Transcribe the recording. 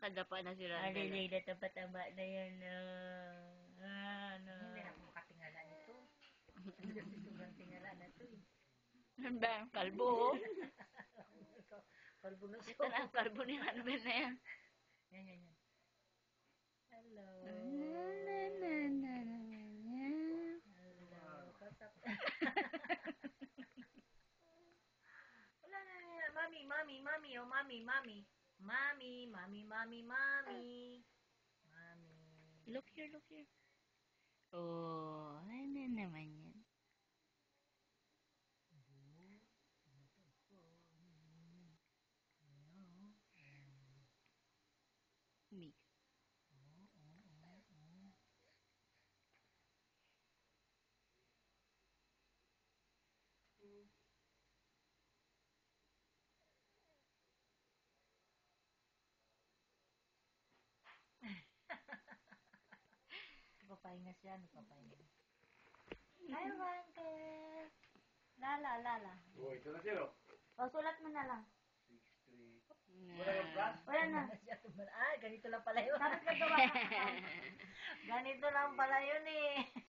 Nakadapa na si Randall. Alilay na taba-taba na yan. Hindi na ako makatingala nito. Hindi sobrang tingala na ito eh. Ano ba? Kalbo, oh. Kalbo na siya. Ito na ang kalbo ni Randall na yan. Yan, yan, yan. Hello. Hello. Kasap. Wala na yan. Mami, mami, mami. Oh, mami, mami. Mami, mami, mami, mami. Mami. Look here, look here. Oh, ano naman yan? Umig. Nagpapahinga siya, nagpapahinga. Hi, Randall. Lala, lala. Oh, ito na zero. O, sulat mo na lang. 6, 3. Wala kang plus? Wala na. Ah, ganito lang pala yun. Ganito lang pala yun eh.